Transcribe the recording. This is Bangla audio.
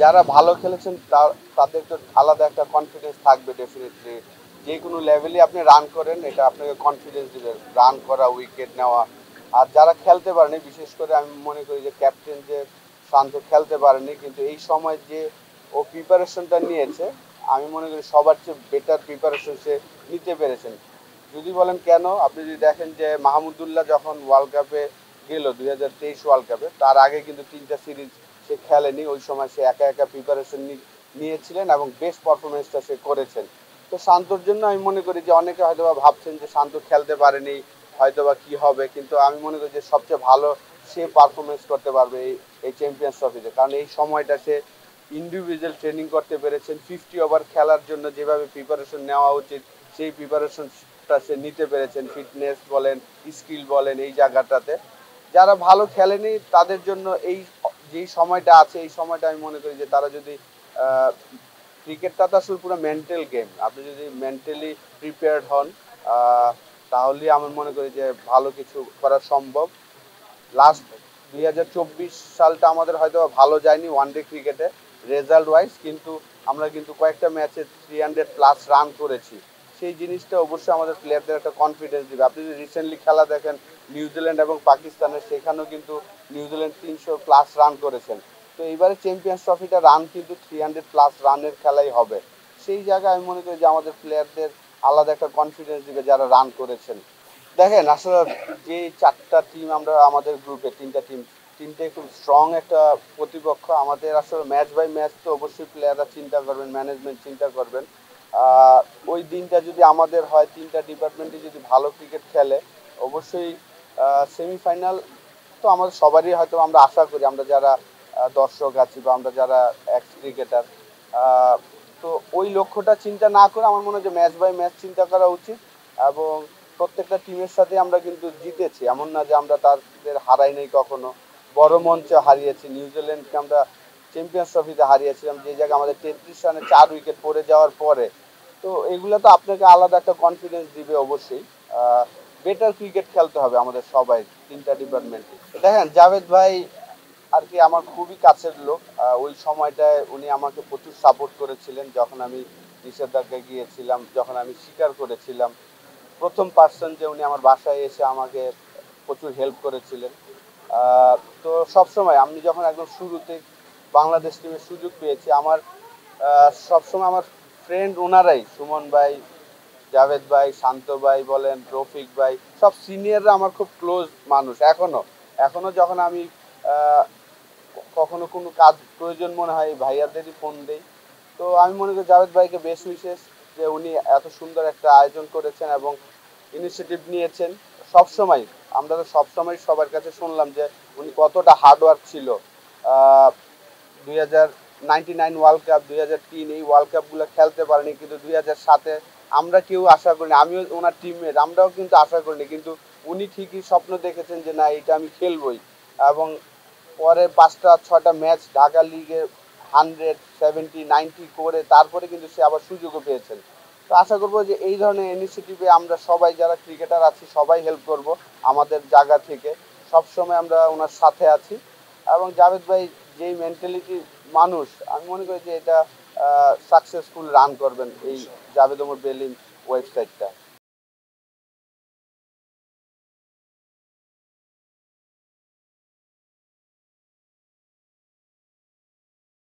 যারা ভালো খেলেছেন তাদের তো আলাদা একটা কনফিডেন্স থাকবে ডেফিনেটলি। যে কোনো লেভেলে আপনি রান করেন এটা আপনাকে কনফিডেন্স দিবে, রান করা, উইকেট নেওয়া। আর যারা খেলতে পারেনি, বিশেষ করে আমি মনে করি যে ক্যাপ্টেন যে শান্ত খেলতে পারেনি, কিন্তু এই সময় যে ও প্রিপারেশনটা নিয়েছে, আমি মনে করি সবার চেয়ে বেটার প্রিপারেশন সে নিতে পেরেছেন। যদি বলেন কেন, আপনি যদি দেখেন যে মাহমুদুল্লাহ যখন ওয়ার্ল্ড কাপে গেল 2023 ওয়ার্ল্ড কাপে, তার আগে কিন্তু 3টা সিরিজ সে খেলেনি। ওই সময় সে একা একা প্রিপারেশন নিয়েছিলেন এবং বেস্ট পারফরমেন্সটা সে করেছেন। তো শান্তর জন্য আমি মনে করি যে অনেকে হয়তোবা ভাবছেন যে শান্ত খেলতে পারেনি, হয়তোবা কি হবে, কিন্তু আমি মনে করি যে সবচেয়ে ভালো সে পারফরমেন্স করতে পারবে এই চ্যাম্পিয়ন্স ট্রফিতে। কারণ এই সময়টা সে ইন্ডিভিজুয়াল ট্রেনিং করতে পেরেছেন। 50 ওভার খেলার জন্য যেভাবে প্রিপারেশন নেওয়া উচিত সেই প্রিপারেশনটা সে নিতে পেরেছেন। ফিটনেস বলেন, স্কিল বলেন, এই জায়গাটাতে যারা ভালো খেলেনি তাদের জন্য এই যেই সময়টা আছে, এই সময়টা আমি মনে করি যে তারা যদি ক্রিকেটটা তো আসলে পুরো মেন্টাল গেম, আপনি যদি মেন্টালি প্রিপেয়ার্ড হন তাহলে আমি মনে করি যে ভালো কিছু করা সম্ভব। লাস্ট 2024 সালটা আমাদের হয়তো ভালো যায়নি ওয়ানডে ক্রিকেটে রেজাল্ট ওয়াইজ, কিন্তু আমরা কিন্তু কয়েকটা ম্যাচে 300+ রান করেছি। সেই জিনিসটা অবশ্যই আমাদের প্লেয়ারদের একটা কনফিডেন্স দিবে। আপনি যদি রিসেন্টলি খেলা দেখেন নিউজিল্যান্ড এবং পাকিস্তানের, সেখানেও কিন্তু নিউজিল্যান্ড 300+ রান করেছেন। তো এইবারে চ্যাম্পিয়ন্স ট্রফিটা রান কিন্তু 300+ রানের খেলাই হবে। সেই জায়গায় আমি মনে করি যে আমাদের প্লেয়ারদের আলাদা একটা কনফিডেন্স দিবে যারা রান করেছেন। দেখেন আসলে যে 4টা টিম আমরা আমাদের গ্রুপে, 3টা টিম, তিনটে খুব স্ট্রং একটা প্রতিপক্ষ। আমাদের আসলে ম্যাচ বাই ম্যাচ তো অবশ্যই প্লেয়াররা চিন্তা করবেন, ম্যানেজমেন্ট চিন্তা করবেন। ওই দিনটা যদি আমাদের হয় 3টা ডিপার্টমেন্টে যদি ভালো ক্রিকেট খেলে, অবশ্যই সেমিফাইনাল তো আমাদের সবারই হয়তো আমরা আশা করি, আমরা যারা দর্শক আছি বা আমরা যারা এক্স ক্রিকেটার। তো ওই লক্ষ্যটা চিন্তা না করে আমার মনে হয় যে ম্যাচ বাই ম্যাচ চিন্তা করা উচিত। এবং প্রত্যেকটা টিমের সাথে আমরা কিন্তু জিতেছি, এমন না যে আমরা তাদের হারাই নাই কখনো। বড় মঞ্চে হারিয়েছি, নিউজিল্যান্ডকে আমরা চ্যাম্পিয়ন্স ট্রফিতে হারিয়েছিলাম, যে জায়গায় আমাদের 33 রানে 4 উইকেট পড়ে যাওয়ার পরে। তো এগুলো তো আপনাকে আলাদা একটা কনফিডেন্স দিবে অবশ্যই। বেটার ক্রিকেট খেলতে হবে আমাদের সবাই, 3টা ডিপার্টমেন্টে। দেখেন জাভেদ ভাই আর কি আমার খুবই কাছের লোক। ওই সময়টায় উনি আমাকে প্রচুর সাপোর্ট করেছিলেন যখন আমি নিষেধাজ্ঞায় গিয়েছিলাম, যখন আমি স্বীকার করেছিলাম। প্রথম পার্সন যে উনি আমার বাসায় এসে আমাকে প্রচুর হেল্প করেছিলেন। তো সবসময় আমি যখন একদম শুরুতে বাংলাদেশ টিমের সুযোগ পেয়েছি, আমার সবসময় আমার ফ্রেন্ড ওনারাই, সুমন ভাই, জাভেদ ভাই, শান্ত ভাই বলেন, রফিক ভাই, সব সিনিয়ররা আমার খুব ক্লোজ মানুষ এখনো। এখনো যখন আমি আহ, কখনো কোনো কাজ প্রয়োজন মনে হয় ভাইয়াদেরই ফোন দেই। তো আমি মনে করি জাভেদ ভাইকে বেস্ট উইশেস, যে উনি এত সুন্দর একটা আয়োজন করেছেন এবং ইনিশিয়েটিভ নিয়েছেন। সবসময় আমরা তো সবসময় সবার কাছে শুনলাম যে উনি কতটা হার্ডওয়ার্ক ছিল। 2099 ওয়ার্ল্ড কাপ, 2003 এই ওয়ার্ল্ড কাপগুলো খেলতে পারেনি, কিন্তু 2007-এ আমরা কেউ আশা করিনি, আমিও ওনার টিমমেট, আমরাও কিন্তু আশা করিনি, কিন্তু উনি ঠিকই স্বপ্ন দেখেছেন যে না এটা আমি খেলবই। এবং পরে 5টা 6টা ম্যাচ ঢাকা লিগে 100, 70, 90 করে তারপরে কিন্তু সে আবার সুযোগও পেয়েছেন। তো আশা করবো যে এই ধরনের ইনিশিয়েটিভে আমরা সবাই যারা ক্রিকেটার আছি সবাই হেল্প করব আমাদের জায়গা থেকে। সবসময় আমরা ওনার সাথে আছি। এবং জাভেদ ভাই যেই মেন্টালিটি মানুষ, আমি মনে করি যে এটা সাকসেসফুল রান করবেন এই জাভেদ ওমর বেলিম ওয়েবসাইটটা।